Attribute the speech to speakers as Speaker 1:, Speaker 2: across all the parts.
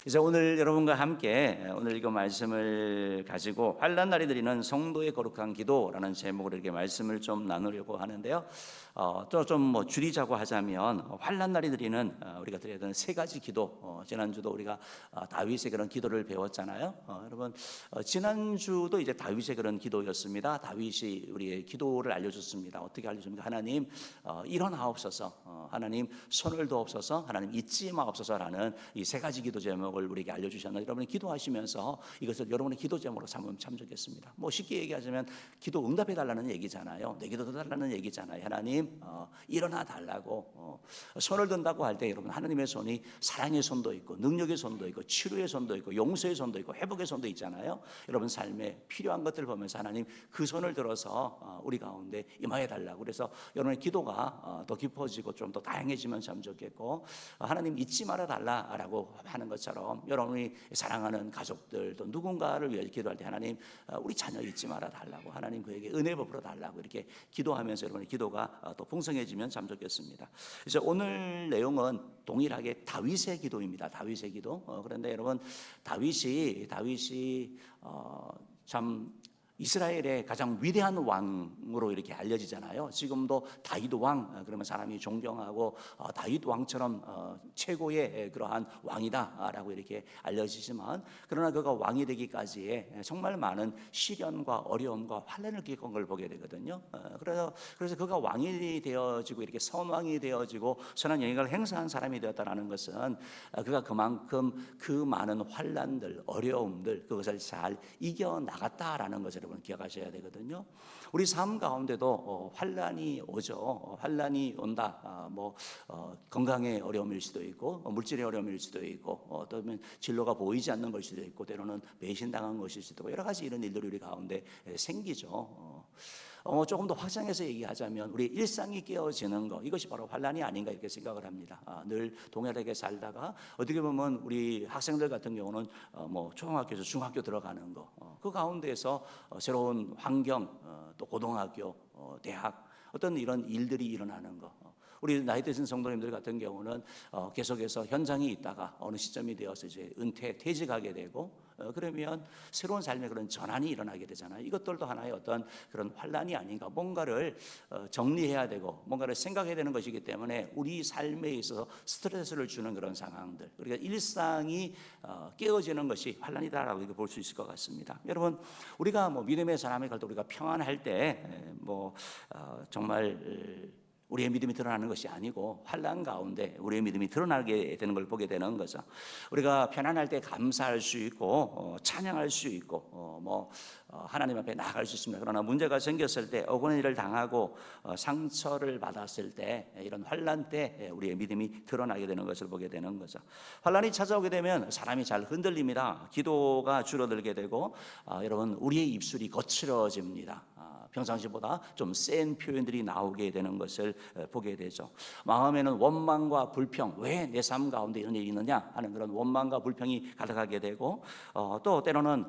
Speaker 1: 이제 오늘 여러분과 함께 오늘 이거 말씀을 가지고 환난 날이 드리는 성도의 거룩한 기도라는 제목으로 이렇게 말씀을 좀 나누려고 하는데요. 또 좀 줄이자고 하자면 환난 날이 드리는 우리가 드려야 되는 세 가지 기도. 지난주도 우리가 다윗의 그런 기도를 배웠잖아요. 여러분 지난주도 이제 다윗의 그런 기도였습니다. 다윗이 우리의 기도를 알려줬습니다. 어떻게 알려줍니까? 하나님 일어나옵소서, 하나님 손을 두옵소서, 하나님 잊지 마옵소서라는 이 세 가지 기도 제목을 우리에게 알려주셨는데, 여러분이 기도하시면서 이것을 여러분의 기도 제목으로 삼으면 참 좋겠습니다. 쉽게 얘기하자면 기도 응답해 달라는 얘기잖아요. 내 기도 들어달라는 얘기잖아요. 하나님 일어나 달라고. 손을 든다고 할 때 여러분, 하나님의 손이 사랑의 손도 있고 능력의 손도 있고 치료의 손도 있고 용서의 손도 있고 회복의 손도 있잖아요. 여러분 삶에 필요한 것들을 보면서 하나님 그 손을 들어서 우리 가운데 임하여 달라고. 그래서 여러분의 기도가 더 깊어지고 좀 더 다양해지면 참 좋겠고, 하나님 잊지 말아 달라라고 하는 것처럼 여러분이 사랑하는 가족들 또 누군가를 위해 기도할 때 하나님 우리 자녀 잊지 말아 달라고, 하나님 그에게 은혜 베풀어 달라고 이렇게 기도하면서 여러분의 기도가 또 풍성해지면 참 좋겠습니다. 이제 오늘 내용은 동일하게 다윗의 기도입니다. 다윗의 기도. 그런데 여러분 다윗이 참 이스라엘의 가장 위대한 왕으로 이렇게 알려지잖아요. 지금도 다윗 왕 그러면 사람이 존경하고 다윗 왕처럼 최고의 그러한 왕이다라고 이렇게 알려지지만, 그러나 그가 왕이 되기까지에 정말 많은 시련과 어려움과 환난을 겪은 걸 보게 되거든요. 그래서 그가 왕이 되어지고 이렇게 선왕이 되어지고 선한 영향을 행사한 사람이 되었다는 것은 그가 그만큼 그 많은 환난들, 어려움들 그것을 잘 이겨 나갔다라는 것을 여러분 기억하셔야 되거든요. 우리 삶 가운데도 환난이 오죠. 환난이 온다. 건강의 어려움일 수도 있고 물질의 어려움일 수도 있고 어쩌면 진로가 보이지 않는 것일 수도 있고 때로는 배신당한 것일 수도 있고 여러 가지 이런 일들이 우리 가운데 생기죠. 조금 더 확장해서 얘기하자면 우리 일상이 깨어지는 것, 이것이 바로 환난이 아닌가 이렇게 생각을 합니다. 늘 동일하게 살다가 어떻게 보면 우리 학생들 같은 경우는 초등학교에서 중학교 들어가는 거, 그 가운데에서 새로운 환경, 또 고등학교, 대학 어떤 이런 일들이 일어나는 거, 우리 나이 드신 성도님들 같은 경우는 계속해서 현장에 있다가 어느 시점이 되어서 이제 퇴직하게 되고 그러면 새로운 삶의 그런 전환이 일어나게 되잖아요. 이것들도 하나의 어떤 그런 환난이 아닌가, 뭔가를 정리해야 되고 뭔가를 생각해야 되는 것이기 때문에 우리 삶에 있어서 스트레스를 주는 그런 상황들, 그러니까 일상이 깨어지는 것이 환난이다라고 볼 수 있을 것 같습니다. 여러분 우리가 믿음의 사람이 갈 때 우리가 평안할 때 정말 우리의 믿음이 드러나는 것이 아니고 환난 가운데 우리의 믿음이 드러나게 되는 걸 보게 되는 거죠. 우리가 편안할 때 감사할 수 있고 찬양할 수 있고 하나님 앞에 나아갈 수 있습니다. 그러나 문제가 생겼을 때, 억울한 일을 당하고 상처를 받았을 때, 이런 환난 때 우리의 믿음이 드러나게 되는 것을 보게 되는 거죠. 환난이 찾아오게 되면 사람이 잘 흔들립니다. 기도가 줄어들게 되고 여러분 우리의 입술이 거칠어집니다. 평상시보다 좀 센 표현들이 나오게 되는 것을 보게 되죠. 마음에는 원망과 불평, 왜 내 삶 가운데 이런 일이 있느냐 하는 그런 원망과 불평이 가득하게 되고 또 때로는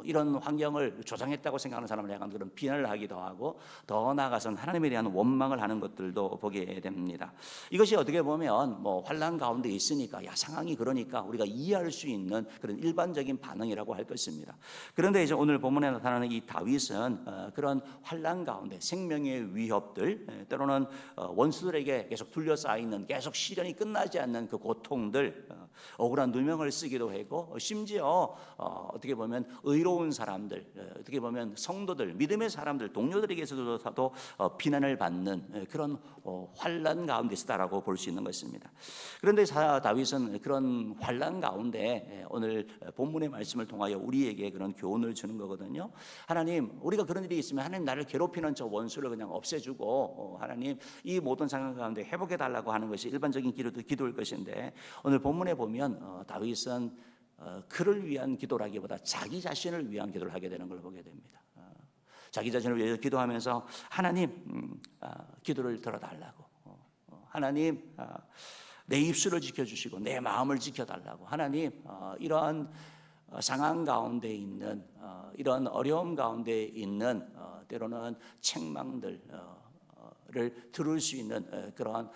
Speaker 1: 이런 환경을 조장했다고 생각하는 사람을 향한 그런 비난을 하기도 하고, 더 나아가서는 하나님에 대한 원망을 하는 것들도 보게 됩니다. 이것이 어떻게 보면 환난 가운데 있으니까, 상황이 그러니까 우리가 이해할 수 있는 그런 일반적인 반응이라고 할 것입니다. 그런데 이제 오늘 본문에 나타나는 이 다윗은 그런 환난 가운데 생명의 위협들, 때로는 원수들에게 계속 둘러싸이는 계속 시련이 끝나지 않는 그 고통들, 억울한 누명을 쓰기도 하고, 심지어 어떻게 보면 의로운 사람들, 어떻게 보면 성도들, 믿음의 사람들, 동료들에게서도 비난을 받는 그런 환난 가운데 있다라고 볼 수 있는 것입니다. 그런데 다윗은 그런 환난 가운데 오늘 본문의 말씀을 통하여 우리에게 그런 교훈을 주는 거거든요. 하나님, 우리가 그런 일이 있으면 하나님 나를 괴롭히는 저 원수를 그냥 없애주고 하나님 이 모든 상황 가운데 회복해 달라고 하는 것이 일반적인 기도일 것인데, 오늘 본문에 보면 다윗은 그를 위한 기도라기보다 자기 자신을 위한 기도를 하게 되는 걸 보게 됩니다. 자기 자신을 위해서 기도하면서 하나님 기도를 들어달라고, 하나님 내 입술을 지켜주시고 내 마음을 지켜달라고, 하나님 이러한 상황 가운데 있는 이런 어려움 가운데 있는 때로는 책망들, 들을 수 있는 그러한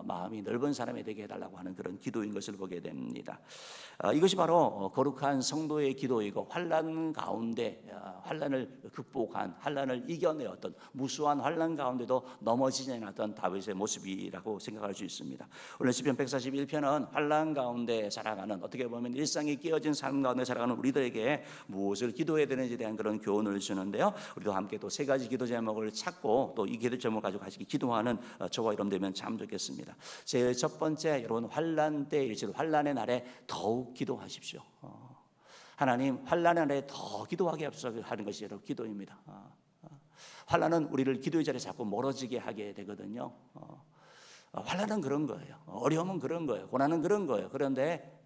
Speaker 1: 마음이 넓은 사람이 되게 해달라고 하는 그런 기도인 것을 보게 됩니다. 이것이 바로 거룩한 성도의 기도이고 환난 가운데 환난을 극복한, 환난을 이겨내었던, 무수한 환난 가운데도 넘어지지 않았던 다윗의 모습이라고 생각할 수 있습니다. 오늘 시편 141편은 환난 가운데 살아가는, 어떻게 보면 일상이 끼어진 삶 가운데 살아가는 우리들에게 무엇을 기도해야 되는지에 대한 그런 교훈을 주는데요. 우리도 함께 또 세 가지 기도 제목을 찾고 또 이 기도 제목을 가지고 같이 기도하는 저와 여러분 되면 참 좋겠습니다. 제일 첫 번째, 여러분 환난 때일수록 환난의 날에 더욱 기도하십시오. 하나님, 환난의 날에 더 기도하게 하는 것이 여러분 기도입니다. 환난은 우리를 기도의 자리에 자꾸 멀어지게 하게 되거든요. 환난은 그런 거예요. 어려움은 그런 거예요. 고난은 그런 거예요. 그런데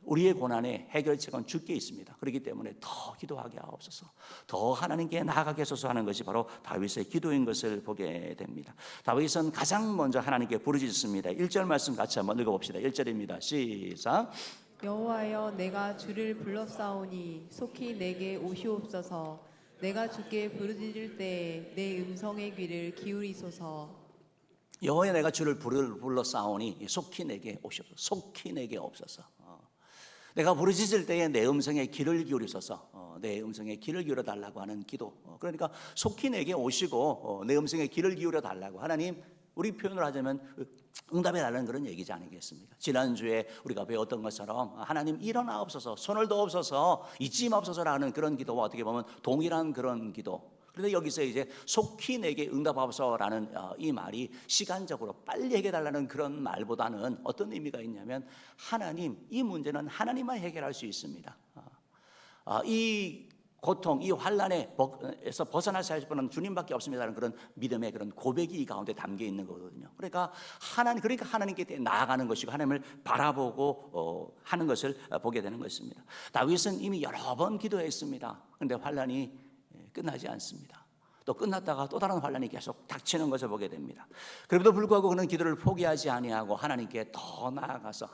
Speaker 1: 우리의 고난의 해결책은 주께 있습니다. 그렇기 때문에 더 기도하게 하옵소서, 더 하나님께 나아가게 하소서 하는 것이 바로 다윗의 기도인 것을 보게 됩니다. 다윗은 가장 먼저 하나님께 부르짖습니다. 1절 말씀 같이 한번 읽어봅시다. 1절입니다. 시작.
Speaker 2: 여호와여, 내가 주를 불렀사오니 속히 내게 오시옵소서. 내가 주께 부르짖을 때에 내 음성의 귀를 기울이소서.
Speaker 1: 여호와여, 내가 주를 불렀사오니 속히 내게 오시옵소서. 속히 내게 없소서. 내가 부르짖을 때에 내 음성에 귀를 기울이소서. 내 음성에 귀를 기울여 달라고 하는 기도. 그러니까 속히 내게 오시고 내 음성에 귀를 기울여 달라고. 하나님, 우리 표현을 하자면 응답해 달라는 그런 얘기지 않겠습니까? 지난주에 우리가 배웠던 것처럼 하나님 일어나옵소서, 손을 더옵소서, 잊지 마옵소서라는 그런 기도와 어떻게 보면 동일한 그런 기도. 그런데 여기서 이제 속히 내게 응답하옵소서라는 이 말이 시간적으로 빨리 해결달라는 그런 말보다는 어떤 의미가 있냐면, 하나님, 이 문제는 하나님만 해결할 수 있습니다. 이 고통, 이 환난에서 벗어날 수 있는 분은 주님밖에 없습니다라는 그런 믿음의 그런 고백이 이 가운데 담겨 있는 거거든요. 그러니까 하나님께 나아가는 것이고 하나님을 바라보고 하는 것을 보게 되는 것입니다. 다윗은 이미 여러 번 기도했습니다. 그런데 환난이 끝나지 않습니다. 또 끝났다가 또 다른 환난이 계속 닥치는 것을 보게 됩니다. 그럼에도 불구하고 그는 기도를 포기하지 아니하고 하나님께 더 나아가서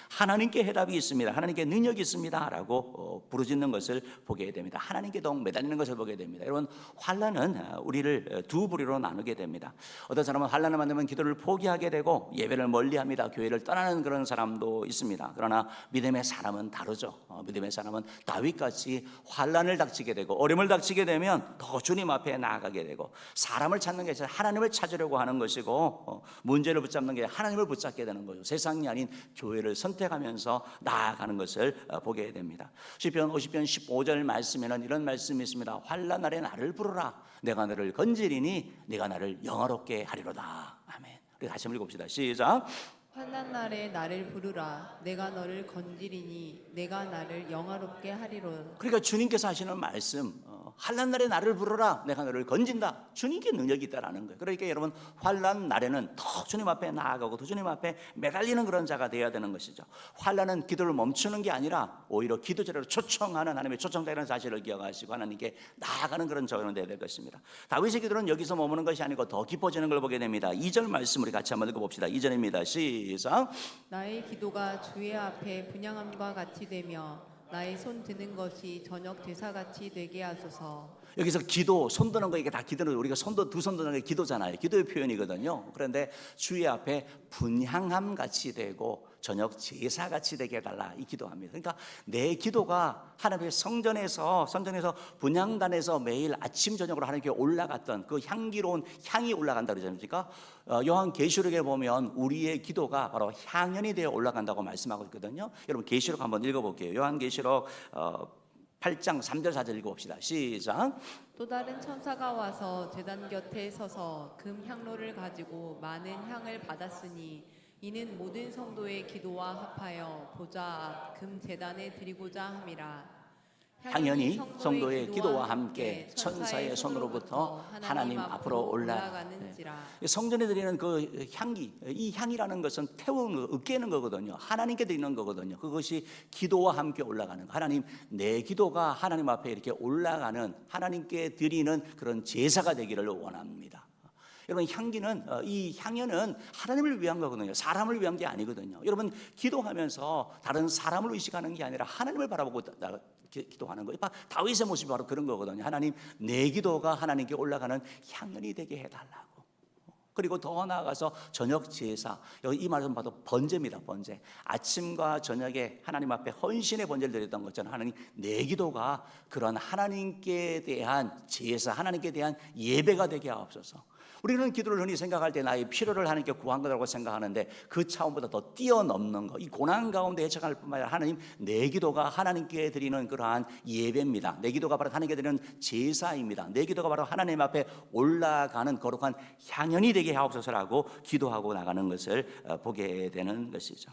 Speaker 1: 하나님께 해답이 있습니다, 하나님께 능력이 있습니다 라고 부르짖는 것을 보게 됩니다. 하나님께 더욱 매달리는 것을 보게 됩니다. 여러분, 환난은 우리를 두 부류로 나누게 됩니다. 어떤 사람은 환난을 만나면 기도를 포기하게 되고 예배를 멀리합니다. 교회를 떠나는 그런 사람도 있습니다. 그러나 믿음의 사람은 다르죠. 믿음의 사람은 다윗같이 환난을 닥치게 되고 어려움을 닥치게 되면 더 주님 앞에 나아가게 되고, 사람을 찾는 게 아니라 하나님을 찾으려고 하는 것이고, 문제를 붙잡는 게 하나님을 붙잡게 되는 거죠. 세상이 아닌 교회를 선택하면서 나아가는 것을 보게 됩니다. 시편 50편 15절 말씀에는 이런 말씀이 있습니다. 환난 날에 나를 부르라. 내가 너를 건지리니 네가 나를 영화롭게 하리로다. 아멘. 우리 다시 한번 읽어봅시다. 시작.
Speaker 2: 환난 날에 나를 부르라. 내가 너를 건지리니 내가 나를 영화롭게 하리로다.
Speaker 1: 그러니까 주님께서 하시는 말씀, 환난 날에 나를 부르라. 내가 너를 건진다. 주님께 능력이 있다라는 거예요. 그러니까 여러분, 환난 날에는 더 주님 앞에 나아가고 더 주님 앞에 매달리는 그런 자가 되어야 되는 것이죠. 환난은 기도를 멈추는 게 아니라 오히려 기도자로 초청하는 하나님의 초청자라는 사실을 기억하시고 하나님께 나아가는 그런 자가 되어야 될 것입니다. 다윗의 기도는 여기서 머무는 것이 아니고 더 깊어지는 걸 보게 됩니다. 2절 말씀 우리 같이 한번 읽어봅시다. 2절입니다. 시작.
Speaker 2: 나의 기도가 주의 앞에 분향함과 같이 되며 나의 손 드는 것이 저녁 제사같이 되게 하소서.
Speaker 1: 여기서 기도, 손 드는 거, 이게 다 기도는 우리가 두 손 드는 게 기도잖아요. 기도의 표현이거든요. 그런데 주의 앞에 분향함 같이 되고 저녁 제사같이 되게 해달라, 이 기도합니다. 그러니까 내 기도가 하나님의 성전에서 분향단에서 매일 아침 저녁으로 하나님께 올라갔던 그 향기로운 향이 올라간다 그러지 않습니까? 요한계시록에 보면 우리의 기도가 바로 향연이 되어 올라간다고 말씀하고 있거든요. 여러분, 계시록 한번 읽어볼게요. 요한계시록 8장 3절 4절 읽어봅시다. 시작.
Speaker 2: 또 다른 천사가 와서 제단 곁에 서서 금 향로를 가지고 많은 향을 받았으니 이는 모든 성도의 기도와 합하여 보좌 앞 금 제단에 드리고자 함이라.
Speaker 1: 향연이 성도의 기도와 함께 천사의 손으로부터 하나님 앞으로 올라가는지라. 성전에 드리는 그 향기, 이 향이라는 것은 으깨는 거거든요. 하나님께 드리는 거거든요. 그것이 기도와 함께 올라가는 거. 하나님, 내 기도가 하나님 앞에 이렇게 올라가는, 하나님께 드리는 그런 제사가 되기를 원합니다. 여러분, 이 향연은 하나님을 위한 거거든요. 사람을 위한 게 아니거든요. 여러분, 기도하면서 다른 사람을 의식하는 게 아니라 하나님을 바라보고 기도하는 거예요. 다윗의 모습이 바로 그런 거거든요. 하나님, 내 기도가 하나님께 올라가는 향연이 되게 해달라고. 그리고 더 나아가서 저녁 제사, 여기 이 말씀 봐도 번제입니다. 번제. 아침과 저녁에 하나님 앞에 헌신의 번제를 드렸던 것처럼 하나님, 내 기도가 그런 하나님께 대한 제사, 하나님께 대한 예배가 되게 하옵소서. 우리는 기도를 흔히 생각할 때 나의 필요를 하나님께 구한 거라고 생각하는데 그 차원보다 더 뛰어넘는 거, 이 고난 가운데 헤쳐갈 뿐만 아니라 하나님, 내 기도가 하나님께 드리는 그러한 예배입니다. 내 기도가 바로 하나님께 드리는 제사입니다. 내 기도가 바로 하나님 앞에 올라가는 거룩한 향연이 되게 하옵소서라고 기도하고 나가는 것을 보게 되는 것이죠.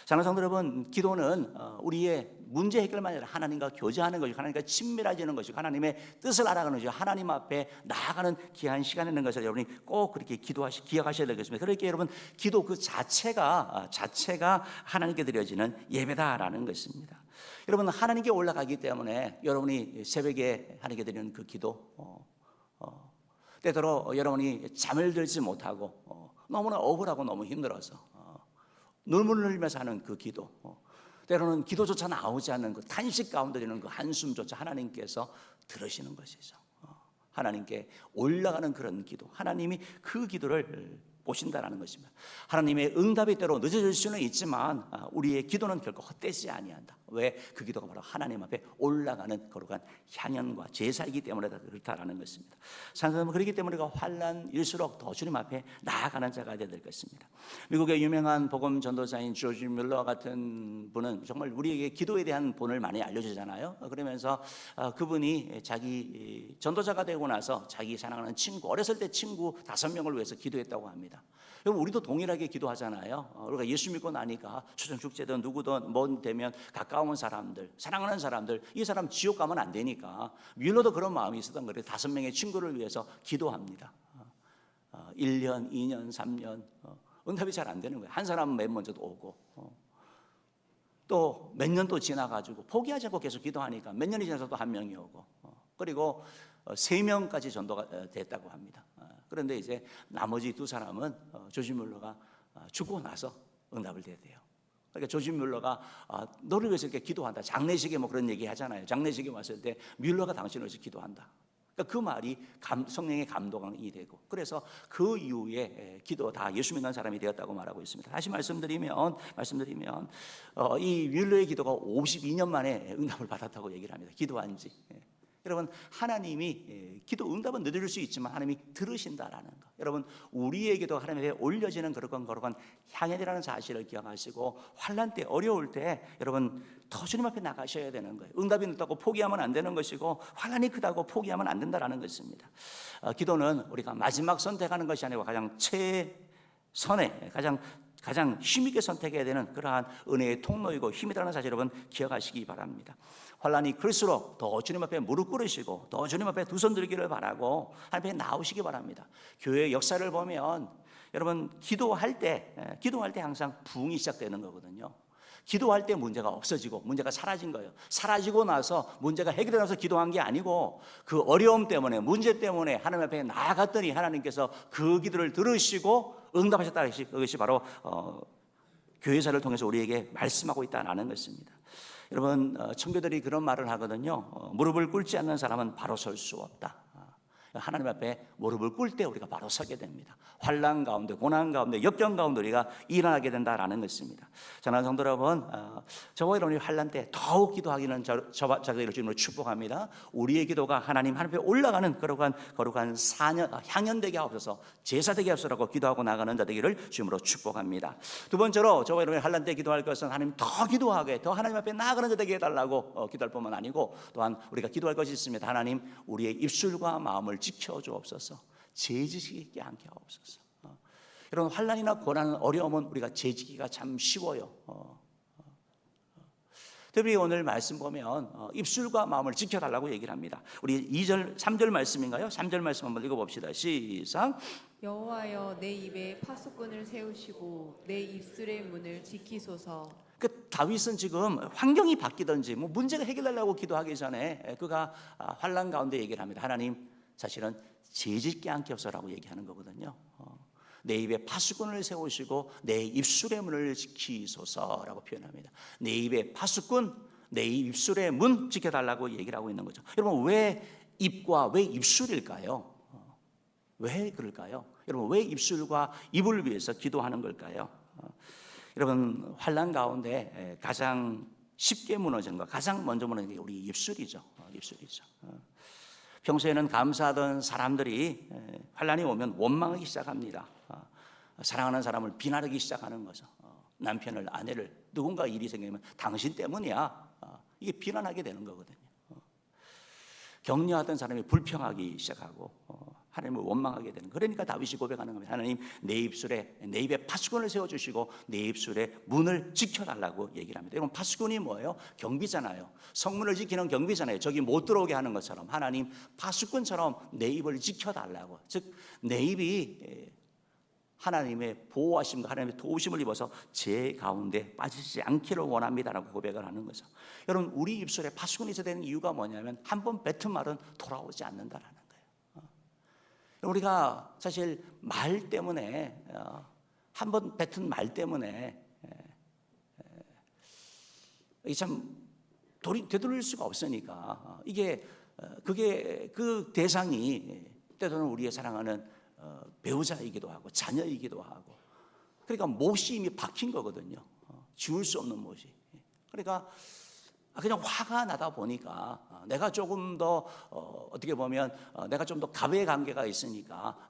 Speaker 1: 사랑하는 성도 여러분, 기도는 우리의 문제 해결만 아니라 하나님과 교제하는 것이고 하나님과 친밀해지는 것이고 하나님의 뜻을 알아가는 것이고 하나님 앞에 나아가는 귀한 시간이라는 것을 여러분이 꼭 그렇게 기억하셔야 되겠습니다. 그러니까 여러분, 기도 그 자체가 하나님께 드려지는 예배다라는 것입니다. 여러분, 하나님께 올라가기 때문에 여러분이 새벽에 하나님께 드리는 그 기도, 때때로 여러분이 잠을 들지 못하고 너무나 억울하고 너무 힘들어서 눈물을 흘리면서 하는 그 기도, 때로는 기도조차 나오지 않는 그 탄식 가운데 드리는 그 한숨조차 하나님께서 들으시는 것이죠. 하나님께 올라가는 그런 기도, 하나님이 그 기도를 보신다라는 것입니다. 하나님의 응답이 때로 늦어질 수는 있지만 우리의 기도는 결코 헛되지 아니한다. 왜? 그 기도가 바로 하나님 앞에 올라가는 거룩한 향연과 제사이기 때문에 그렇다라는 것입니다. 사랑하는, 그렇기 때문에 우리가 환난일수록 더 주님 앞에 나아가는 자가 되어야 될 것입니다. 미국의 유명한 복음 전도자인 조지 뮬러 같은 분은 정말 우리에게 기도에 대한 본을 많이 알려주잖아요. 그러면서 그분이 자기 전도자가 되고 나서 자기 사랑하는 친구, 어렸을 때 친구 5명을 위해서 기도했다고 합니다. 여러분, 우리도 동일하게 기도하잖아요. 우리가 예수 믿고 나니까 초청 축제든 누구든 뭐 되면 가까운 사람들, 사랑하는 사람들, 이 사람 지옥 가면 안 되니까 뮬러도 그런 마음이 있었던 거예요. 5명의 친구를 위해서 기도합니다. 1년, 2년, 3년 응답이 잘 안 되는 거예요. 한 사람은 맨 먼저 오고 또 몇 년 또 지나가지고 포기하지 않고 계속 기도하니까 몇 년이 지나서 또 한 명이 오고 그리고 3명까지 전도가 됐다고 합니다. 그런데 이제 나머지 2사람은 조지 뮬러가 죽고 나서 응답을 대대요. 그러니까 조지 뮬러가 너를 위해서 이렇게 기도한다. 장례식에 뭐 그런 얘기 하잖아요. 장례식에 왔을 때 뮬러가 당신을 위해서 기도한다. 그러니까 그 말이 성령의 감동이 되고, 그래서 그 이후에 기도 다 예수 믿는 사람이 되었다고 말하고 있습니다. 다시 말씀드리면 이 뮬러의 기도가 52년 만에 응답을 받았다고 얘기를 합니다. 기도한 지. 여러분, 하나님이 기도 응답은 늦을 수 있지만 하나님이 들으신다라는 거. 여러분, 우리의 기도가 하나님께 올려지는 거룩한 향연이라는 사실을 기억하시고 환난 때, 어려울 때 여러분 더 주님 앞에 나가셔야 되는 거예요. 응답이 늦다고 포기하면 안 되는 것이고 환난이 크다고 포기하면 안 된다라는 것입니다. 기도는 우리가 마지막 선택하는 것이 아니고 가장 최선의 가장 힘있게 선택해야 되는 그러한 은혜의 통로이고 힘이라는 사실 여러분 기억하시기 바랍니다. 환난이 클수록 더 주님 앞에 무릎 꿇으시고 더 주님 앞에 두 손 들기를 바라고 하나님 앞에 나오시기 바랍니다. 교회의 역사를 보면 여러분 기도할 때 항상 부흥이 시작되는 거거든요. 기도할 때 문제가 없어지고 문제가 사라진 거예요. 사라지고 나서 문제가 해결되면서 기도한 게 아니고 그 어려움 때문에, 문제 때문에 하나님 앞에 나아갔더니 하나님께서 그 기도를 들으시고 응답하셨다는 것이 바로 교회사를 통해서 우리에게 말씀하고 있다는 것입니다. 여러분, 청교들이 그런 말을 하거든요. 무릎을 꿇지 않는 사람은 바로 설 수 없다. 하나님 앞에 무릎을 꿇을 때 우리가 바로 서게 됩니다. 환난 가운데, 고난 가운데, 역경 가운데 우리가 일어나게 된다라는 것입니다. 사랑하는 성도 여러분, 저와 여러분이 환난 때 더욱 기도하기는 저희를 주님으로 축복합니다. 우리의 기도가 하나님 앞에 올라가는 거룩한 향연되게 하옵소서, 제사되게 하옵소서라고 기도하고 나가는 자 되기를 주님으로 축복합니다. 두 번째로 저와 여러분이 환난 때 기도할 것은 하나님 더 기도하게, 더 하나님 앞에 나아가는 자 되게 해달라고 기도할 뿐만 아니고 또한 우리가 기도할 것이 있습니다. 하나님, 우리의 입술과 마음을 지켜주옵소서, 죄지시게 않게 하옵소서. 이런 환난이나 고난, 어려움은 우리가 죄지기가 참 쉬워요. 특히 오늘 말씀 보면 입술과 마음을 지켜달라고 얘기를 합니다. 우리 2절, 3절 말씀인가요? 3절 말씀 한번 읽어봅시다. 시작.
Speaker 2: 여호와여, 내 입에 파수꾼을 세우시고 내 입술의 문을 지키소서.
Speaker 1: 다윗은 지금 환경이 바뀌든지 뭐 문제가 해결되려고 기도하기 전에 그가 환난 가운데 얘기를 합니다. 하나님, 사실은 죄짓게 않게 하소서라고 얘기하는 거거든요. 내 입에 파수꾼을 세우시고 내 입술의 문을 지키소서라고 표현합니다. 내 입에 파수꾼, 내 입술의 문 지켜달라고 얘기를 하고 있는 거죠. 여러분, 왜 입과 왜 입술일까요? 왜 그럴까요? 여러분, 왜 입술과 입을 위해서 기도하는 걸까요? 여러분, 환난 가운데 가장 쉽게 무너지는 거, 가장 먼저 무너지는 게 우리 입술이죠. 입술이죠. 평소에는 감사하던 사람들이 환난이 오면 원망하기 시작합니다. 사랑하는 사람을 비난하기 시작하는 거죠. 남편을, 아내를, 누군가 일이 생기면 당신 때문이야. 이게 비난하게 되는 거거든요. 격려하던 사람이 불평하기 시작하고 하나님을 원망하게 되는. 그러니까 다윗이 고백하는 겁니다. 하나님, 내 입에 파수꾼을 세워주시고 내 입술에 문을 지켜달라고 얘기를 합니다. 여러분, 파수꾼이 뭐예요? 경비잖아요. 성문을 지키는 경비잖아요. 저기 못 들어오게 하는 것처럼 하나님 파수꾼처럼 내 입을 지켜달라고. 즉, 내 입이 하나님의 보호하심과 하나님의 도우심을 입어서 제 가운데 빠지지 않기를 원합니다라고 고백을 하는 거죠. 여러분, 우리 입술에 파수꾼이 있어야 되는 이유가 뭐냐면 한 번 뱉은 말은 돌아오지 않는다라는 거예요. 우리가 사실 말 때문에 한 번 뱉은 말 때문에 참 되돌릴 수가 없으니까 그게 그 대상이 때로는 우리의 사랑하는 배우자이기도 하고 자녀이기도 하고, 그러니까 못이 이미 박힌 거거든요. 지울 수 없는 못이. 그러니까 그냥 화가 나다 보니까 내가 조금 더 어떻게 보면 내가 좀 더 갑의 관계가 있으니까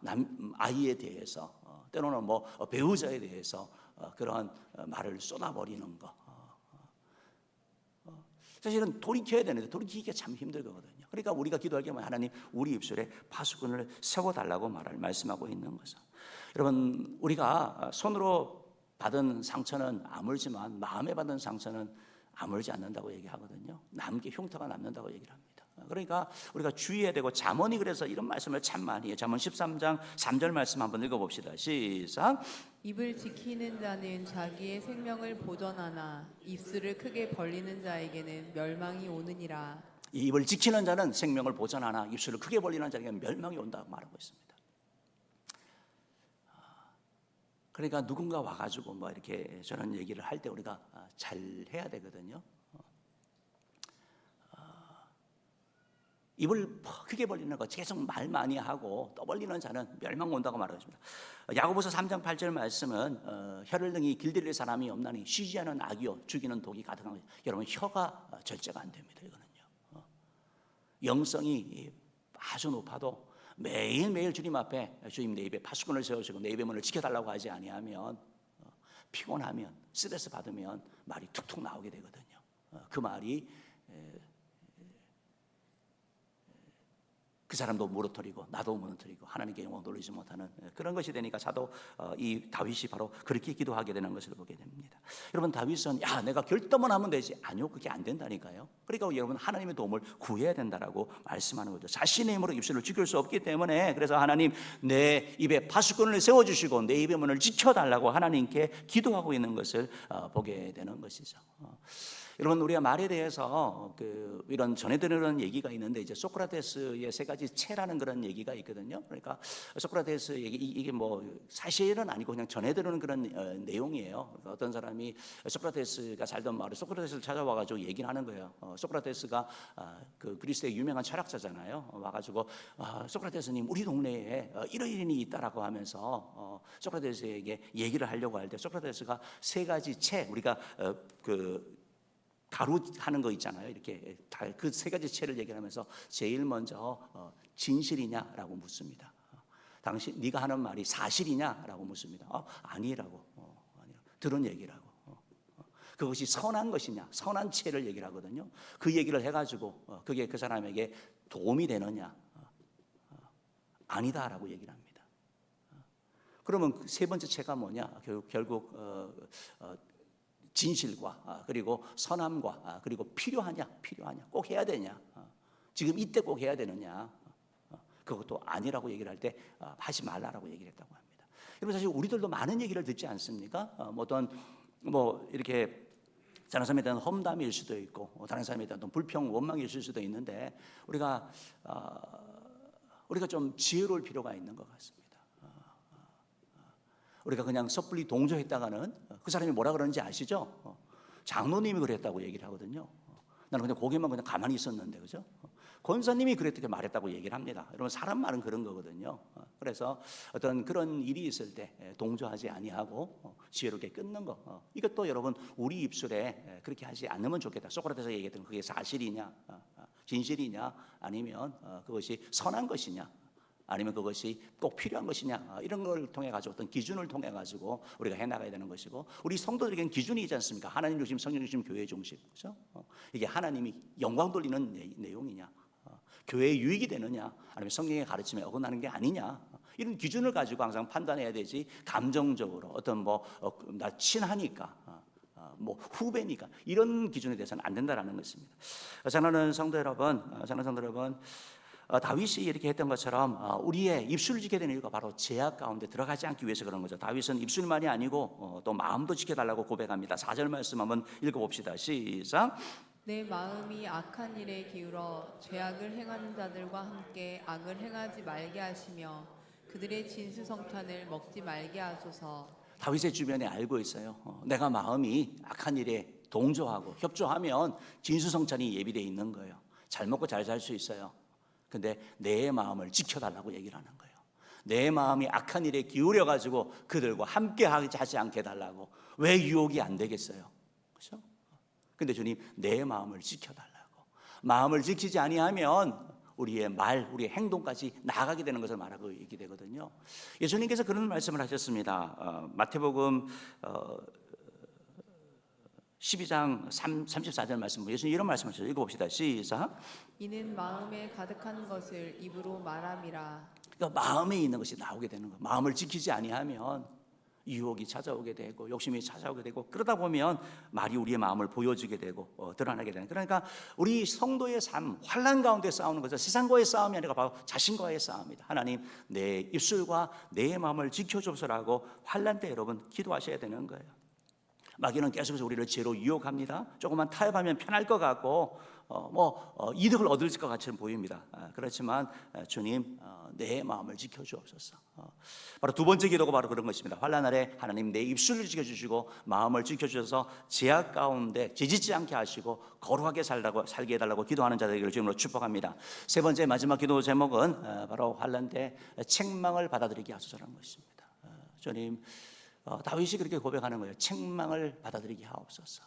Speaker 1: 아이에 대해서 때로는 뭐 배우자에 대해서 그런 말을 쏟아버리는 거. 사실은 돌이켜야 되는데 돌이키기가 참 힘들거든요. 그러니까 우리가 기도할 게 뭐냐, 하나님, 우리 입술에 파수꾼을 세워달라고 말씀하고 있는 거죠. 여러분, 우리가 손으로 받은 상처는 아물지만 마음에 받은 상처는 아물지 않는다고 얘기하거든요. 남게 흉터가 남는다고 얘기를 합니다. 그러니까 우리가 주의해야 되고, 잠언이 그래서 이런 말씀을 참 많이 해요. 잠언 13장 3절 말씀 한번 읽어봅시다. 시작.
Speaker 2: 입을 지키는 자는 자기의 생명을 보전하나 입술을 크게 벌리는 자에게는 멸망이 오느니라.
Speaker 1: 이 입을 지키는 자는 생명을 보전하나 입술을 크게 벌리는 자에게는 멸망이 온다고 말하고 있습니다. 그러니까 누군가 와가지고 뭐 이렇게 저런 얘기를 할 때 우리가 잘 해야 되거든요. 입을 크게 벌리는 거, 계속 말 많이 하고 떠벌리는 자는 멸망 온다고 말하고 있습니다. 야고보서 3장 8절 말씀은 혀를 등이 길들일 사람이 없나니 쉬지 않은 악이요 죽이는 독이 가득한 거죠. 여러분, 혀가 절제가 안 됩니다. 이거는요. 영성이 아주 높아도 매일매일 주님 앞에 주님 내 입에 파수꾼을 세우시고 내 입의 문을 지켜달라고 하지 아니하면 피곤하면 스트레스 받으면 말이 툭툭 나오게 되거든요. 그 말이 그 사람도 무너뜨리고 나도 무너뜨리고 하나님께 영광 돌리지 못하는 그런 것이 되니까 이 다윗이 바로 그렇게 기도하게 되는 것을 보게 됩니다. 여러분, 다윗은 내가 결단만 하면 되지. 아니요, 그게 안 된다니까요. 그러니까 여러분, 하나님의 도움을 구해야 된다라고 말씀하는 거죠. 자신의 힘으로 입술을 지킬 수 없기 때문에, 그래서 하나님, 내 입에 파수꾼을 세워주시고 내 입의 문을 지켜달라고 하나님께 기도하고 있는 것을 보게 되는 것이죠. 여러분, 우리가 말에 대해서 이런 전해드리는 얘기가 있는데, 이제 소크라테스의 세 가지 체라는 그런 얘기가 있거든요. 그러니까 소크라테스 얘기, 이게 뭐 사실은 아니고 그냥 전해드리는 그런 내용이에요. 그러니까 어떤 사람이 소크라테스가 살던 마을에 소크라테스를 찾아와가지고 얘기를 하는 거예요. 소크라테스가 그 그리스의 유명한 철학자잖아요. 와가지고 소크라테스님, 우리 동네에 이러이러이 있다라고 하면서 소크라테스에게 얘기를 하려고 할 때, 소크라테스가 세 가지 체, 우리가 가루 하는 거 있잖아요. 이렇게 그 세 가지 체를 얘기하면서 제일 먼저 진실이냐라고 묻습니다. 당신 네가 하는 말이 사실이냐라고 묻습니다. 아니라고. 들은 얘기라고. 그것이 선한 것이냐, 선한 체를 얘기를 하거든요. 그 얘기를 해가지고 그게 그 사람에게 도움이 되느냐, 아니다라고 얘기를 합니다. 그러면 세 번째 체가 뭐냐? 결국 진실과 그리고 선함과 그리고 필요하냐, 꼭 해야 되냐, 지금 이때 꼭 해야 되느냐, 그것도 아니라고 얘기를 할 때 하지 말라라고 얘기를 했다고 합니다. 여러분, 사실 우리들도 많은 얘기를 듣지 않습니까? 어떤 이렇게 다른 사람에 대한 험담일 수도 있고 다른 사람에 대한 불평, 원망이 있을 수도 있는데 우리가 좀 지혜로울 필요가 있는 것 같습니다. 우리가 그냥 섣불리 동조했다가는 그 사람이 뭐라 그러는지 아시죠? 장로님이 그랬다고 얘기를 하거든요. 나는 그냥 고개만 그냥 가만히 있었는데, 그죠? 권사님이 그렇게 말했다고 얘기를 합니다. 여러분, 사람 말은 그런 거거든요. 그래서 어떤 그런 일이 있을 때 동조하지 아니하고 지혜롭게 끊는 거, 이것도 여러분 우리 입술에 그렇게 하지 않으면 좋겠다. 소크라테스가 얘기했던 그게 사실이냐, 진실이냐, 아니면 그것이 선한 것이냐, 아니면 그것이 꼭 필요한 것이냐, 이런 걸 통해 가지고 어떤 기준을 통해 가지고 우리가 해나가야 되는 것이고, 우리 성도들에게는 기준이 있지 않습니까? 하나님 중심, 성령 중심, 교회 중심, 그렇죠? 이게 하나님이 영광 돌리는 내용이냐, 교회에 유익이 되느냐, 아니면 성경의 가르침에 어긋나는 게 아니냐, 이런 기준을 가지고 항상 판단해야 되지, 감정적으로 어떤 나 친하니까, 뭐 후배니까, 이런 기준에 대해서는 안 된다라는 것입니다. 사랑하는 성도 여러분, 다윗이 이렇게 했던 것처럼 우리의 입술을 지켜야 되는 이유가 바로 제약 가운데 들어가지 않기 위해서 그런 거죠. 다윗은 입술만이 아니고 또 마음도 지켜달라고 고백합니다. 4절 말씀 한번 읽어봅시다. 시작.
Speaker 2: 내 마음이 악한 일에 기울어 죄악을 행하는 자들과 함께 악을 행하지 말게 하시며 그들의 진수성찬을 먹지 말게 하소서.
Speaker 1: 다윗의 주변에 알고 있어요. 내가 마음이 악한 일에 동조하고 협조하면 진수성찬이 예비되어 있는 거예요. 잘 먹고 잘 살 수 있어요. 근데 내 마음을 지켜달라고 얘기를 하는 거예요. 내 마음이 악한 일에 기울여가지고 그들과 함께 하지 않게 해달라고. 왜 유혹이 안 되겠어요? 그렇죠? 근데 주님, 내 마음을 지켜달라고. 마음을 지키지 아니하면 우리의 말, 우리의 행동까지 나아가게 되는 것을 말하고 얘기 되거든요. 예수님께서 그런 말씀을 하셨습니다. 마태복음 12장 34절 말씀, 예수님 이런 말씀을 하셨어요. 읽어봅시다. 시작.
Speaker 2: 이는 마음에 가득한 것을 입으로 말함이라.
Speaker 1: 그러니까 마음에 있는 것이 나오게 되는 거예요. 마음을 지키지 아니하면 유혹이 찾아오게 되고 욕심이 찾아오게 되고, 그러다 보면 말이 우리의 마음을 보여주게 되고 드러나게 되는. 그러니까 우리 성도의 삶, 환난 가운데 싸우는 것은 세상과의 싸움이 아니라 바로 자신과의 싸움이다. 하나님, 내 입술과 내 마음을 지켜줘서라고 환난 때 여러분 기도하셔야 되는 거예요. 마귀는 계속해서 우리를 죄로 유혹합니다. 조금만 타협하면 편할 것 같고 이득을 얻을 것 같이 보입니다. 그렇지만 주님, 내 마음을 지켜주옵소서. 바로 두 번째 기도가 바로 그런 것입니다. 환난 날에 하나님, 내 입술을 지켜주시고 마음을 지켜주셔서 죄악 가운데 죄짓지 않게 하시고 거룩하게 살게 해달라고 기도하는 자들에게 주님으로 축복합니다. 세 번째 마지막 기도 제목은 바로 환난 때 책망을 받아들이게 하소서라는 것입니다. 주님, 다윗이 그렇게 고백하는 거예요. 책망을 받아들이게 하옵소서.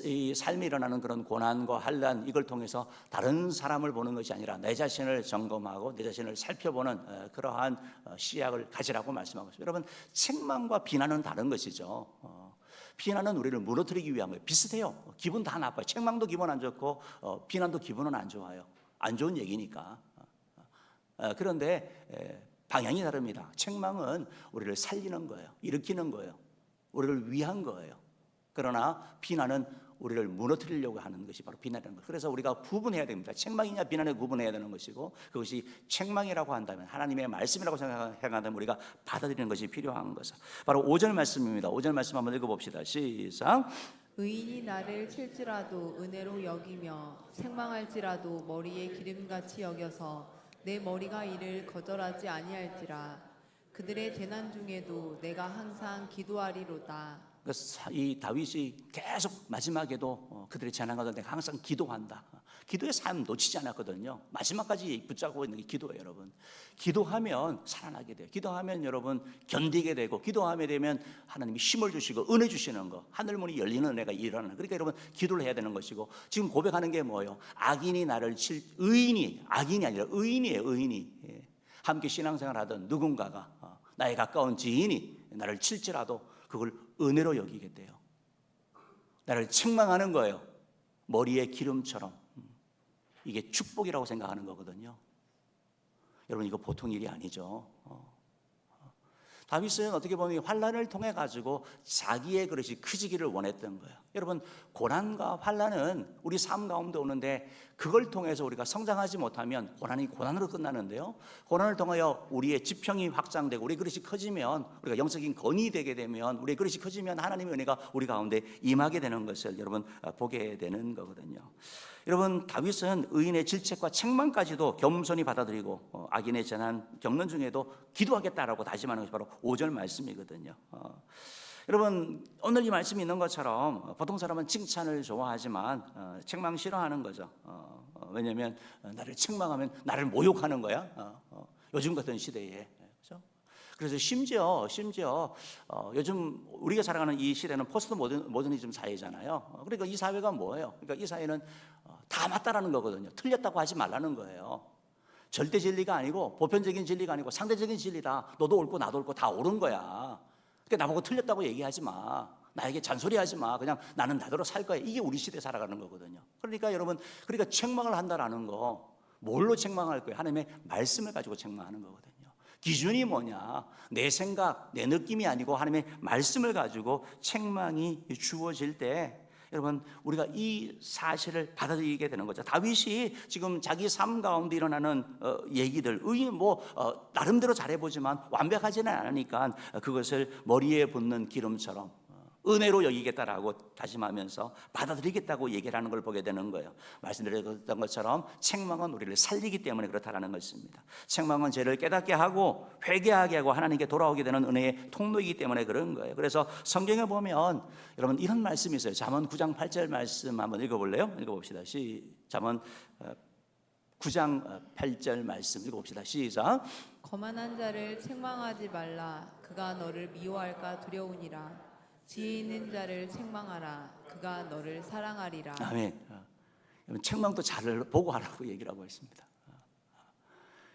Speaker 1: 이 삶에 일어나는 그런 고난과 환난, 이걸 통해서 다른 사람을 보는 것이 아니라 내 자신을 점검하고 내 자신을 살펴보는 그러한 시각을 가지라고 말씀하고 있습니다. 여러분, 책망과 비난은 다른 것이죠. 비난은 우리를 무너뜨리기 위한 거예요. 비슷해요. 기분 다 나빠요. 책망도 기분 안 좋고 비난도 기분은 안 좋아요. 안 좋은 얘기니까. 그런데 방향이 다릅니다. 책망은 우리를 살리는 거예요. 일으키는 거예요. 우리를 위한 거예요. 그러나 비난은 우리를 무너뜨리려고 하는 것이 바로 비난이라는 거예요. 그래서 우리가 구분해야 됩니다. 책망이냐 비난을 구분해야 되는 것이고, 그것이 책망이라고 한다면, 하나님의 말씀이라고 생각한다면 우리가 받아들이는 것이 필요한 것은 바로 5절 말씀입니다. 5절 말씀 한번 읽어봅시다. 시작.
Speaker 2: 의인이 나를 칠지라도 은혜로 여기며 책망할지라도 머리에 기름같이 여겨서 내 머리가 이를 거절하지 아니할지라. 그들의 재난 중에도 내가 항상 기도하리로다.
Speaker 1: 이 다윗이 계속 마지막에도 그들의 재난 가운데 내가 항상 기도한다. 기도의 삶 놓치지 않았거든요. 마지막까지 붙잡고 있는 게 기도예요, 여러분. 기도하면 살아나게 돼요. 기도하면 여러분 견디게 되고, 기도하게 되면 하나님이 힘을 주시고 은혜 주시는 거, 하늘문이 열리는 은혜가 일어나는. 그러니까 여러분 기도를 해야 되는 것이고, 지금 고백하는 게 뭐예요? 악인이 나를 의인이, 악인이 아니라 의인이에요, 의인이. 함께 신앙생활하던 누군가가, 나의 가까운 지인이 나를 칠지라도 그걸 은혜로 여기게 돼요. 나를 책망하는 거예요. 머리에 기름처럼. 이게 축복이라고 생각하는 거거든요. 여러분, 이거 보통 일이 아니죠. 다윗은 어떻게 보면 환난을 통해 가지고 자기의 그릇이 커지기를 원했던 거예요. 여러분, 고난과 환난은 우리 삶 가운데 오는데, 그걸 통해서 우리가 성장하지 못하면 고난이 고난으로 끝나는데요, 고난을 통하여 우리의 지평이 확장되고 우리 그릇이 커지면, 우리가 영적인 건이 되게 되면, 우리의 그릇이 커지면 하나님의 은혜가 우리 가운데 임하게 되는 것을 여러분 보게 되는 거거든요. 여러분, 다윗은 의인의 질책과 책망까지도 겸손히 받아들이고 악인의 재난 겪는 중에도 기도하겠다라고 다짐하는 것이 바로 5절 말씀이거든요. 여러분 오늘 이 말씀이 있는 것처럼 보통 사람은 칭찬을 좋아하지만 책망 싫어하는 거죠. 왜냐하면 나를 책망하면 나를 모욕하는 거야. 요즘 같은 시대에. 그렇죠? 그래서 심지어 요즘 우리가 살아가는 이 시대는 포스트 모더니즘 사회잖아요. 그러니까 이 사회가 뭐예요? 그러니까 이 사회는 다 맞다라는 거거든요. 틀렸다고 하지 말라는 거예요. 절대 진리가 아니고 보편적인 진리가 아니고 상대적인 진리다. 너도 옳고 나도 옳고 다 옳은 거야. 그러니까 나보고 틀렸다고 얘기하지 마. 나에게 잔소리하지 마. 그냥 나는 나대로 살 거야. 이게 우리 시대에 살아가는 거거든요. 그러니까 여러분, 그러니까 책망을 한다라는 거 뭘로 책망할 거예요? 하나님의 말씀을 가지고 책망하는 거거든요. 기준이 뭐냐? 내 생각, 내 느낌이 아니고 하나님의 말씀을 가지고 책망이 주어질 때 여러분 우리가 이 사실을 받아들이게 되는 거죠. 다윗이 지금 자기 삶 가운데 일어나는 얘기들 나름대로 잘해보지만 완벽하지는 않으니까 그것을 머리에 붓는 기름처럼 은혜로 여기겠다라고 다짐하면서 받아들이겠다고 얘기를 하는 걸 보게 되는 거예요. 말씀드렸던 것처럼 책망은 우리를 살리기 때문에 그렇다라는 것입니다. 책망은 죄를 깨닫게 하고 회개하게 하고 하나님께 돌아오게 되는 은혜의 통로이기 때문에 그런 거예요. 그래서 성경에 보면 여러분 이런 말씀이 있어요. 잠언 9장 8절 말씀 한번 읽어볼래요? 읽어봅시다. 잠언 9장 8절 말씀 읽어봅시다. 시작.
Speaker 2: 거만한 자를 책망하지 말라. 그가 너를 미워할까 두려우니라. 지혜 있는 자를 책망하라. 그가 너를 사랑하리라.
Speaker 1: 아멘. 책망도 잘 보고 하라고 얘기를 하고 있습니다.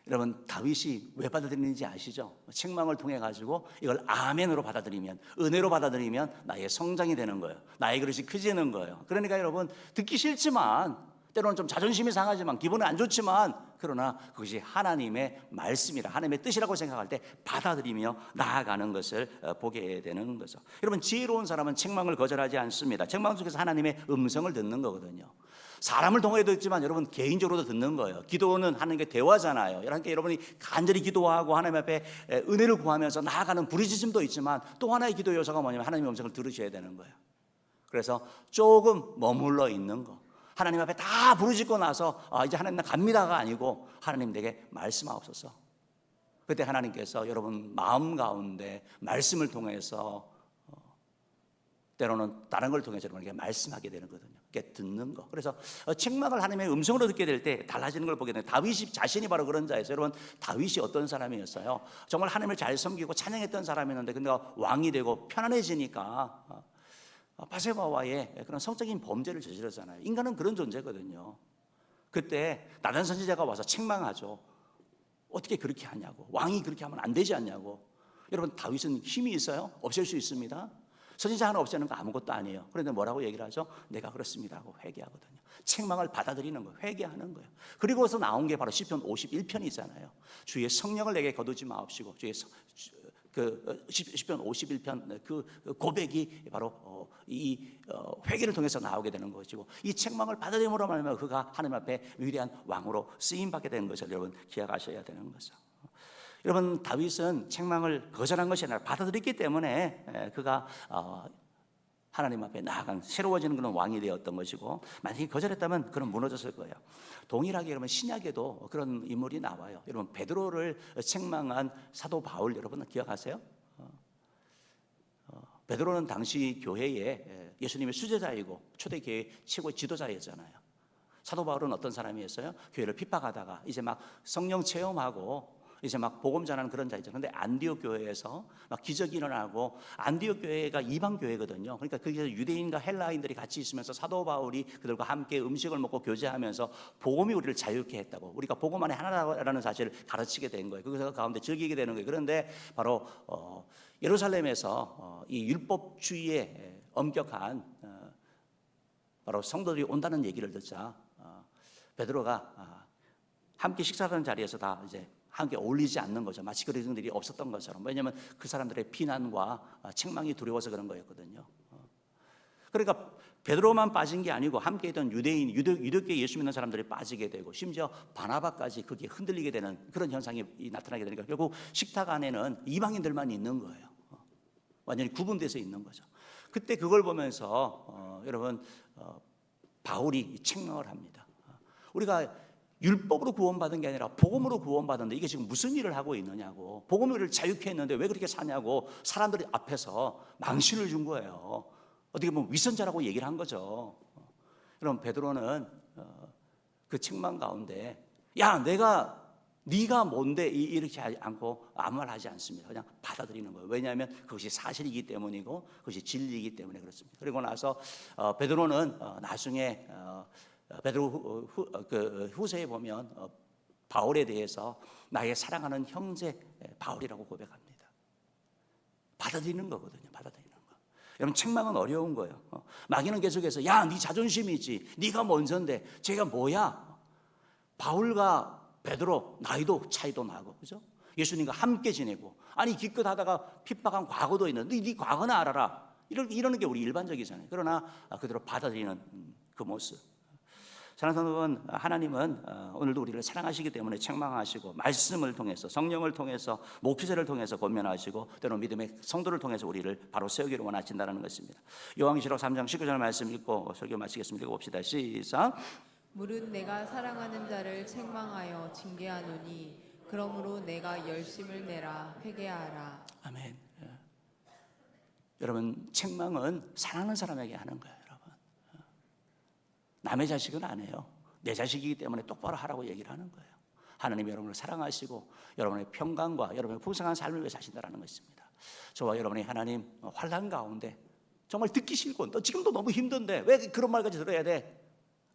Speaker 1: 여러분 다윗이 왜 받아들이는지 아시죠? 책망을 통해 가지고 이걸 아멘으로 받아들이면, 은혜로 받아들이면 나의 성장이 되는 거예요. 나의 그릇이 커지는 거예요. 그러니까 여러분 듣기 싫지만, 때로는 좀 자존심이 상하지만, 기분은 안 좋지만, 그러나 그것이 하나님의 말씀이라, 하나님의 뜻이라고 생각할 때 받아들이며 나아가는 것을 보게 되는 거죠. 여러분 지혜로운 사람은 책망을 거절하지 않습니다. 책망 속에서 하나님의 음성을 듣는 거거든요. 사람을 통해 듣지만 여러분 개인적으로도 듣는 거예요. 기도는 하나님께 대화잖아요. 그러니까 여러분이 간절히 기도하고 하나님 앞에 은혜를 구하면서 나아가는 부르짖음도 있지만, 또 하나의 기도 요소가 뭐냐면 하나님의 음성을 들으셔야 되는 거예요. 그래서 조금 머물러 있는 거, 하나님 앞에 다 부르짖고 나서 이제 하나님 나 갑니다가 아니고, 하나님 내게 말씀하옵소서. 그때 하나님께서 여러분 마음 가운데 말씀을 통해서 때로는 다른 걸 통해서 여러분에게 말씀하게 되는 거거든요. 그게 듣는 거. 그래서 책망을 하나님의 음성으로 듣게 될 때 달라지는 걸 보게 돼요. 다윗이 자신이 바로 그런 자였어요. 여러분 다윗이 어떤 사람이었어요? 정말 하나님을 잘 섬기고 찬양했던 사람이었는데, 근데 왕이 되고 편안해지니까 바세바와의 그런 성적인 범죄를 저질렀잖아요. 인간은 그런 존재거든요. 그때 나단 선지자가 와서 책망하죠. 어떻게 그렇게 하냐고, 왕이 그렇게 하면 안 되지 않냐고. 여러분 다윗은 힘이 있어요? 없앨 수 있습니다. 선지자 하나 없애는 거 아무것도 아니에요. 그런데 뭐라고 얘기를 하죠? 내가 그렇습니다 하고 회개하거든요. 책망을 받아들이는 거예요. 회개하는 거예요. 그리고서 나온 게 바로 시편 51편이잖아요. 주의 성령을 내게 거두지 마옵시고, 시편 51편 그 고백이 바로 이 회개를 통해서 나오게 되는 것이고, 이 책망을 받아들임으로 말하면 그가 하나님 앞에 위대한 왕으로 쓰임 받게 되는 것을 여러분 기억하셔야 되는 거죠. 여러분 다윗은 책망을 거절한 것이 아니라 받아들였기 때문에 그가 하나님 앞에 나아간 새로워지는 그런 왕이 되었던 것이고, 만약에 거절했다면 그는 무너졌을 거예요. 동일하게 여러분 신약에도 그런 인물이 나와요. 여러분 베드로를 책망한 사도 바울 여러분 기억하세요? 베드로는 당시 교회에 예수님의 수제자이고 초대교회 최고의 지도자였잖아요. 사도 바울은 어떤 사람이었어요? 교회를 핍박하다가 이제 막 성령 체험하고 이제 막 복음 전하는 그런 자이죠. 그런데 안디옥 교회에서 막 기적이 일어나고, 안디옥 교회가 이방 교회거든요. 그러니까 거기서 유대인과 헬라인들이 같이 있으면서 사도 바울이 그들과 함께 음식을 먹고 교제하면서 복음이 우리를 자유케 했다고, 우리가 복음 안에 하나라는 사실을 가르치게 된 거예요. 그래서 가운데 즐기게 되는 거예요. 그런데 바로 예루살렘에서 이 율법주의에 엄격한 바로 성도들이 온다는 얘기를 듣자 베드로가 함께 식사하는 자리에서 다 이제 함께 어울리지 않는 거죠. 마치 그런 일이 없었던 것처럼. 왜냐하면 그 사람들의 비난과 책망이 두려워서 그런 거였거든요. 그러니까 베드로만 빠진 게 아니고 함께 있던 유대인, 유대교에 예수 믿는 사람들이 빠지게 되고, 심지어 바나바까지 그게 흔들리게 되는 그런 현상이 나타나게 되니까 결국 식탁 안에는 이방인들만 있는 거예요. 완전히 구분돼서 있는 거죠. 그때 그걸 보면서 여러분 바울이 책망을 합니다. 우리가 율법으로 구원받은 게 아니라 복음으로 구원받았는데 이게 지금 무슨 일을 하고 있느냐고. 복음을 자유케 했는데 왜 그렇게 사냐고 사람들이 앞에서 망신을 준 거예요. 어떻게 보면 위선자라고 얘기를 한 거죠. 그럼 베드로는 그 책망 가운데 야 네가 뭔데 이렇게 하지 않고 아무 말 하지 않습니다. 그냥 받아들이는 거예요. 왜냐하면 그것이 사실이기 때문이고 그것이 진리이기 때문에 그렇습니다. 그리고 나서 베드로는 나중에 베드로 후서에 보면 바울에 대해서 나의 사랑하는 형제 바울이라고 고백합니다. 받아들이는 거거든요. 받아들이는 거. 여러분 책망은 어려운 거예요. 마귀는 계속해서 야, 네 자존심이지. 네가 먼저인데 제가 뭐야? 바울과 베드로 나이도 차이도 나고 그죠? 예수님과 함께 지내고 아니 기껏 하다가 핍박한 과거도 있는데 네 과거는 알아라. 이러는 게 우리 일반적이잖아요. 그러나 그대로 받아들이는 그 모습. 사랑하는 여러분, 하나님은 오늘도 우리를 사랑하시기 때문에 책망하시고 말씀을 통해서 성령을 통해서 목회자를 통해서 권면하시고 때로는 믿음의 성도를 통해서 우리를 바로 세우기를 원하신다는 것입니다. 요한계시록 3장 19절 말씀 읽고 설교 마치겠습니다. 읽어봅시다. 시작.
Speaker 2: 무릇 내가 사랑하는 자를 책망하여 징계하노니 그러므로 내가 열심을 내라 회개하라.
Speaker 1: 아멘. 여러분 책망은 사랑하는 사람에게 하는 거예요. 여러분 남의 자식은 안 해요. 내 자식이기 때문에 똑바로 하라고 얘기를 하는 거예요. 하나님이 여러분을 사랑하시고 여러분의 평강과 여러분의 풍성한 삶을 위해 사신다는 것입니다. 저와 여러분의 하나님 환난 가운데 정말 듣기 싫고 너 지금도 너무 힘든데 왜 그런 말까지 들어야 돼?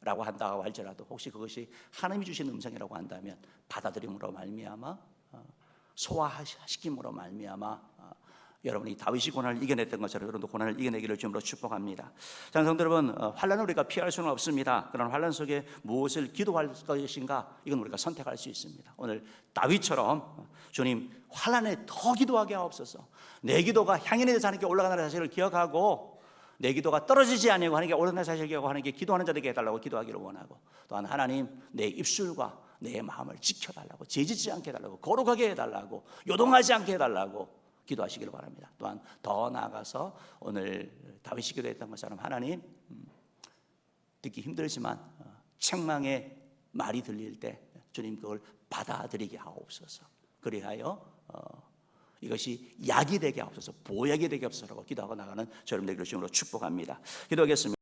Speaker 1: 라고 한다고 할지라도 혹시 그것이 하나님이 주신 음성이라고 한다면 받아들임으로 말미암아 소화시킴으로 말미암아 여러분이 다윗이 고난을 이겨냈던 것처럼 여러분도 고난을 이겨내기를 주님으로 축복합니다. 장성들 여러분, 환난을 우리가 피할 수는 없습니다. 그런 환난 속에 무엇을 기도할 것인가 이건 우리가 선택할 수 있습니다. 오늘 다윗처럼 주님 환난에 더 기도하게 하옵소서. 내 기도가 향연에 대해서 하나님께 올라가는 사실을 기억하고 내 기도가 떨어지지 않냐고 하는 게 올라가는 사실을 기억하는 게 기도하는 자들에게 해달라고 기도하기를 원하고 또한 하나님 내 입술과 내 마음을 지켜달라고 죄짓지 않게 해달라고 거룩하게 해달라고 요동하지 않게 해달라고 기도하시기를 바랍니다. 또한 더 나아가서 오늘 다윗이 기도했던 것처럼 하나님 듣기 힘들지만 책망의 말이 들릴 때 주님 그걸 받아들이게 하옵소서. 그리하여 이것이 약이 되게 하옵소서, 보약이 되게 하옵소서라고 기도하고 나가는 저를 되기를 주님으로 축복합니다. 기도하겠습니다.